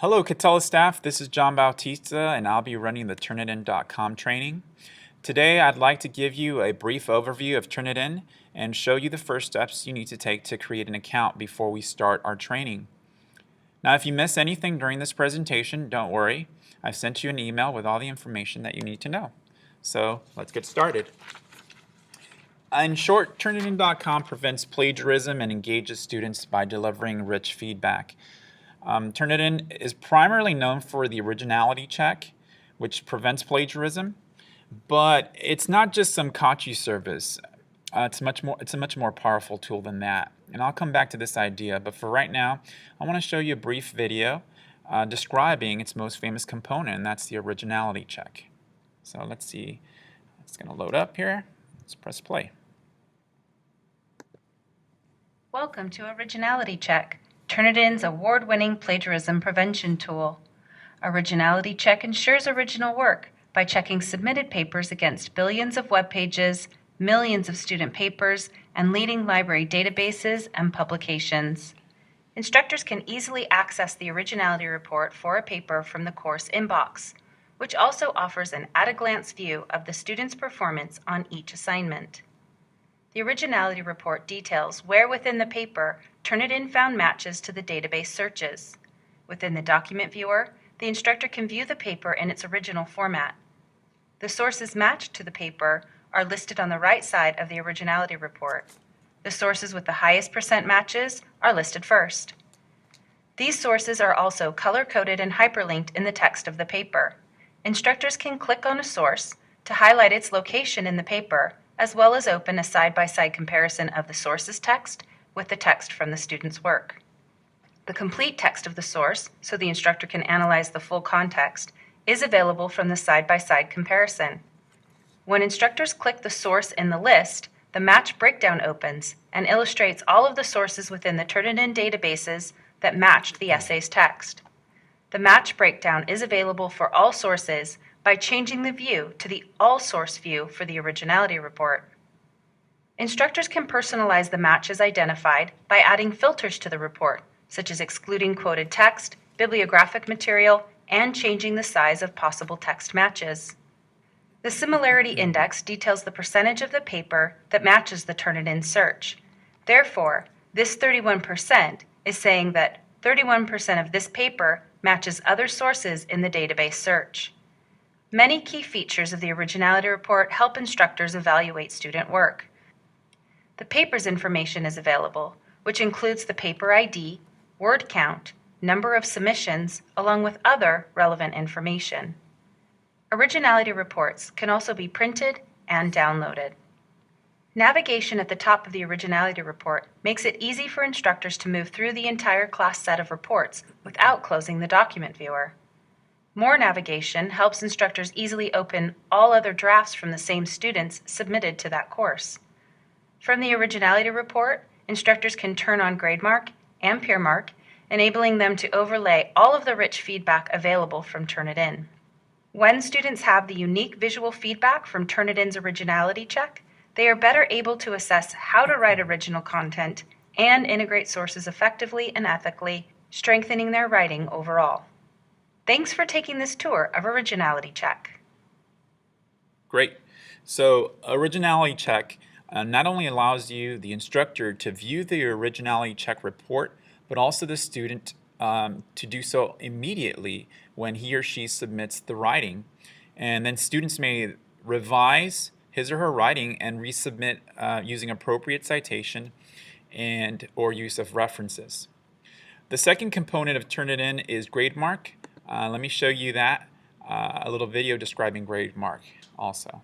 Hello, Catella staff. This is John Bautista, and I'll be running the Turnitin.com training. Today, I'd like to give you a brief overview of Turnitin and show you the first steps you need to take to create an account before we start our training. Now, if you miss anything during this presentation, don't worry. I've sent you an email with all the information that you need to know. So, let's get started. In short, Turnitin.com prevents plagiarism and engages students by delivering rich feedback. Turnitin is primarily known for the originality check, which prevents plagiarism, but it's not just some caught-you service. It's a much more powerful tool than that. And I'll come back to this idea, but for right now, I want to show you a brief video describing its most famous component, and that's the originality check. So let's see. It's going to load up here. Let's press play. Welcome to Originality Check, Turnitin's award-winning plagiarism prevention tool. Originality Check ensures original work by checking submitted papers against billions of web pages, millions of student papers, and leading library databases and publications. Instructors can easily access the Originality Report for a paper from the course inbox, which also offers an at-a-glance view of the student's performance on each assignment. The Originality Report details where within the paper Turnitin found matches to the database searches. Within the document viewer, the instructor can view the paper in its original format. The sources matched to the paper are listed on the right side of the Originality Report. The sources with the highest percent matches are listed first. These sources are also color-coded and hyperlinked in the text of the paper. Instructors can click on a source to highlight its location in the paper, as well as open a side-by-side comparison of the source's text with the text from the student's work. The complete text of the source, so the instructor can analyze the full context, is available from the side-by-side comparison. When instructors click the source in the list, the match breakdown opens and illustrates all of the sources within the Turnitin databases that matched the essay's text. The match breakdown is available for all sources by changing the view to the All Source view for the Originality Report. Instructors can personalize the matches identified by adding filters to the report, such as excluding quoted text, bibliographic material, and changing the size of possible text matches. The Similarity Index details the percentage of the paper that matches the Turnitin search. Therefore, this 31% is saying that 31% of this paper matches other sources in the database search. Many key features of the Originality Report help instructors evaluate student work. The paper's information is available, which includes the paper ID, word count, number of submissions, along with other relevant information. Originality reports can also be printed and downloaded. Navigation at the top of the Originality Report makes it easy for instructors to move through the entire class set of reports without closing the document viewer. More navigation helps instructors easily open all other drafts from the same students submitted to that course. From the Originality Report, instructors can turn on GradeMark and PeerMark, enabling them to overlay all of the rich feedback available from Turnitin. When students have the unique visual feedback from Turnitin's Originality Check, they are better able to assess how to write original content and integrate sources effectively and ethically, strengthening their writing overall. Thanks for taking this tour of Originality Check. Great. So Originality Check not only allows you, the instructor, to view the Originality Check report, but also the student to do so immediately when he or she submits the writing. And then students may revise his or her writing and resubmit using appropriate citation and or use of references. The second component of Turnitin is GradeMark. Let me show you that, a little video describing GradeMark also.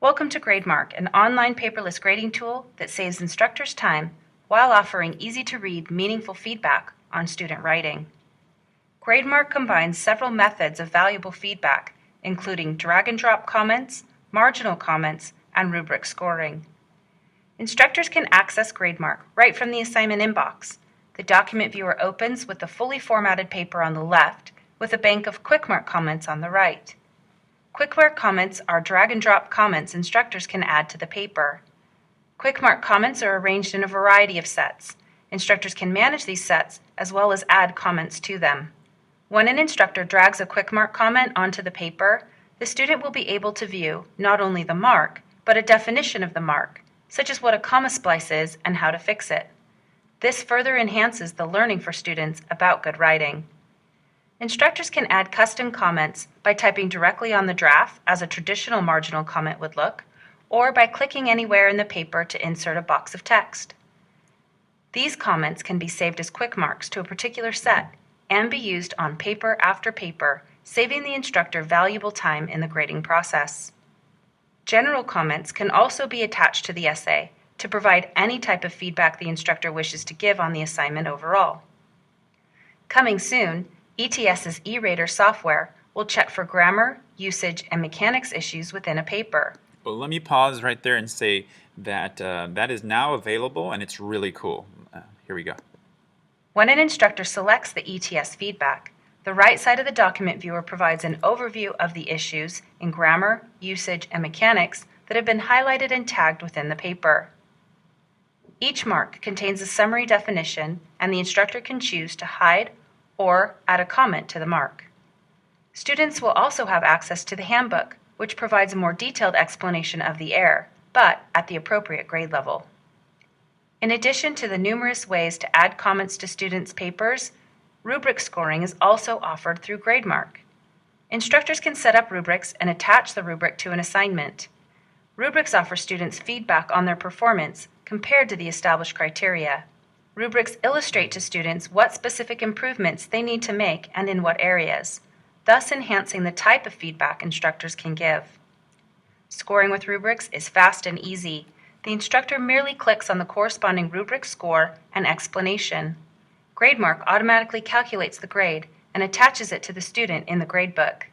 Welcome to GradeMark, an online paperless grading tool that saves instructors time while offering easy-to-read, meaningful feedback on student writing. GradeMark combines several methods of valuable feedback, including drag-and-drop comments, marginal comments, and rubric scoring. Instructors can access GradeMark right from the assignment inbox. The document viewer opens with the fully formatted paper on the left, with a bank of quick-mark comments on the right. Quick-mark comments are drag-and-drop comments instructors can add to the paper. Quick mark comments are arranged in a variety of sets. Instructors can manage these sets as well as add comments to them. When an instructor drags a quick mark comment onto the paper, the student will be able to view not only the mark, but a definition of the mark, such as what a comma splice is and how to fix it. This further enhances the learning for students about good writing. Instructors can add custom comments by typing directly on the draft, as a traditional marginal comment would look, or by clicking anywhere in the paper to insert a box of text. These comments can be saved as quick marks to a particular set and be used on paper after paper, saving the instructor valuable time in the grading process. General comments can also be attached to the essay to provide any type of feedback the instructor wishes to give on the assignment overall. Coming soon, ETS's e-rater software will check for grammar, usage, and mechanics issues within a paper. Well, let me pause right there and say that that is now available, and it's really cool. Here we go. When an instructor selects the ETS feedback, the right side of the document viewer provides an overview of the issues in grammar, usage, and mechanics that have been highlighted and tagged within the paper. Each mark contains a summary definition, and the instructor can choose to hide or add a comment to the mark. Students will also have access to the handbook, which provides a more detailed explanation of the error, but at the appropriate grade level. In addition to the numerous ways to add comments to students' papers, rubric scoring is also offered through GradeMark. Instructors can set up rubrics and attach the rubric to an assignment. Rubrics offer students feedback on their performance compared to the established criteria. Rubrics illustrate to students what specific improvements they need to make and in what areas, thus enhancing the type of feedback instructors can give. Scoring with rubrics is fast and easy. The instructor merely clicks on the corresponding rubric score and explanation. GradeMark automatically calculates the grade and attaches it to the student in the gradebook.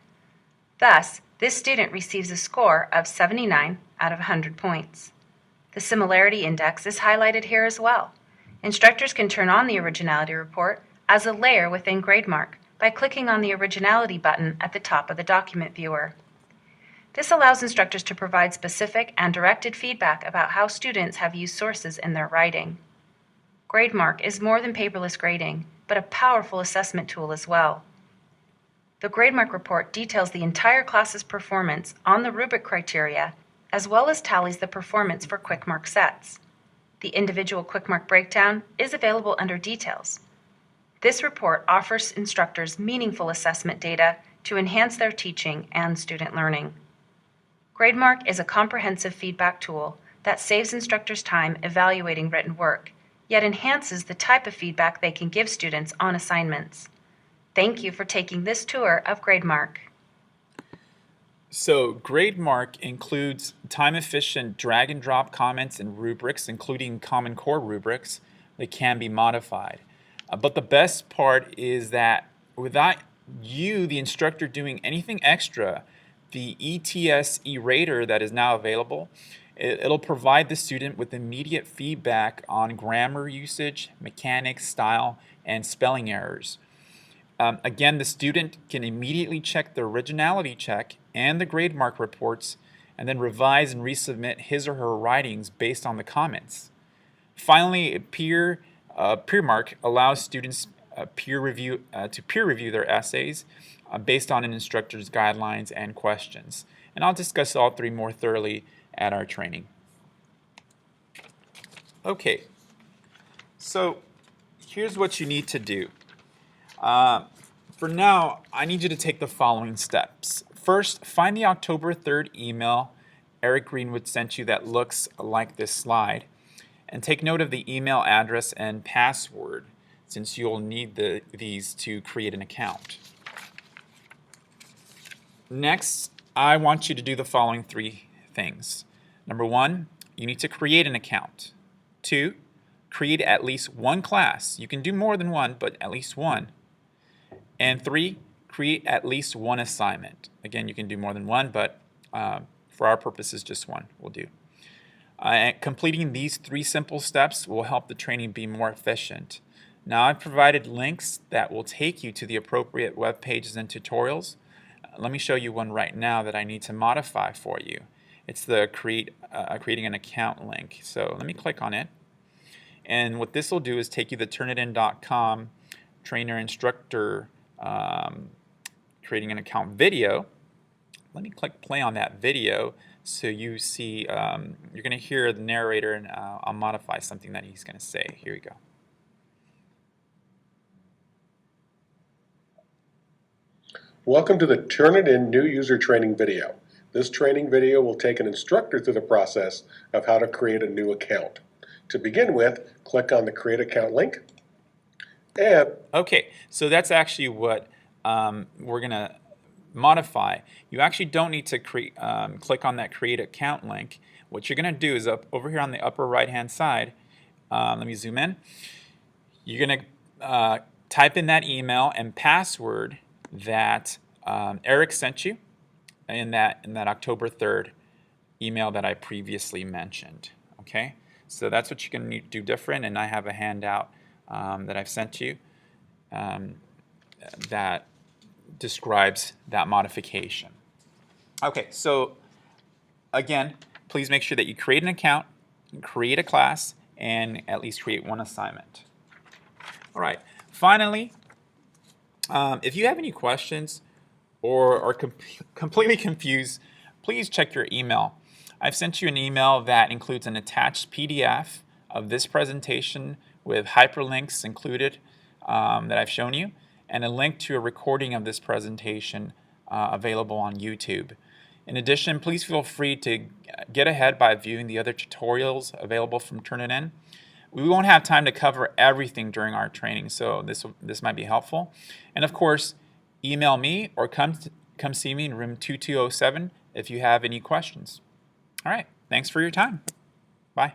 Thus, this student receives a score of 79 out of 100 points. The similarity index is highlighted here as well. Instructors can turn on the originality report as a layer within GradeMark by clicking on the originality button at the top of the document viewer. This allows instructors to provide specific and directed feedback about how students have used sources in their writing. GradeMark is more than paperless grading, but a powerful assessment tool as well. The GradeMark report details the entire class's performance on the rubric criteria, as well as tallies the performance for quick mark sets. The individual quick mark breakdown is available under Details. This report offers instructors meaningful assessment data to enhance their teaching and student learning. GradeMark is a comprehensive feedback tool that saves instructors time evaluating written work, yet enhances the type of feedback they can give students on assignments. Thank you for taking this tour of GradeMark. So GradeMark includes time-efficient drag-and-drop comments and rubrics, including Common Core rubrics, that can be modified. But the best part is that without you, the instructor, doing anything extra, the ETS e-rater that is now available, it'll provide the student with immediate feedback on grammar usage, mechanics, style, and spelling errors. Again, the student can immediately check the originality check and the GradeMark reports, and then revise and resubmit his or her writings based on the comments. Finally, PeerMark allows students to peer review their essays based on an instructor's guidelines and questions. And I'll discuss all three more thoroughly at our training. Okay, so here's what you need to do. For now, I need you to take the following steps. First, find the October 3rd email Eric Greenwood sent you that looks like this slide, and take note of the email address and password, since you'll need these to create an account. Next, I want you to do the following three things. Number one, you need to create an account. 2, create at least one class. You can do more than one, but at least one. And 3, create at least one assignment. Again, you can do more than one, but for our purposes, just one will do. Completing these 3 simple steps will help the training be more efficient. Now, I've provided links that will take you to the appropriate web pages and tutorials. Let me show you one right now that I need to modify for you. It's the creating an account link. So let me click on it. And what this will do is take you to the Turnitin.com trainer instructor creating an account video. Let me click play on that video so you see, you're going to hear the narrator, and I'll modify something that he's going to say. Here we go. Welcome to the Turnitin new user training video. This training video will take an instructor through the process of how to create a new account. To begin with, click on the Create Account link. And okay, so that's actually what we're going to modify. You actually don't need to click on that Create Account link. What you're going to do is over here on the upper right hand side, let me zoom in. You're going to type in that email and password that Eric sent you in that October 3rd email that I previously mentioned. Okay, so that's what you're going to need to do different, and I have a handout that I've sent you that describes that modification. Okay, so again, please make sure that you create an account, create a class, and at least create one assignment. All right, finally, if you have any questions or are completely confused, please check your email. I've sent you an email that includes an attached PDF of this presentation with hyperlinks included that I've shown you, and a link to a recording of this presentation available on YouTube. In addition, please feel free to get ahead by viewing the other tutorials available from Turnitin. We won't have time to cover everything during our training, so this might be helpful. And of course, email me or come see me in room 2207 if you have any questions. All right, thanks for your time. Bye.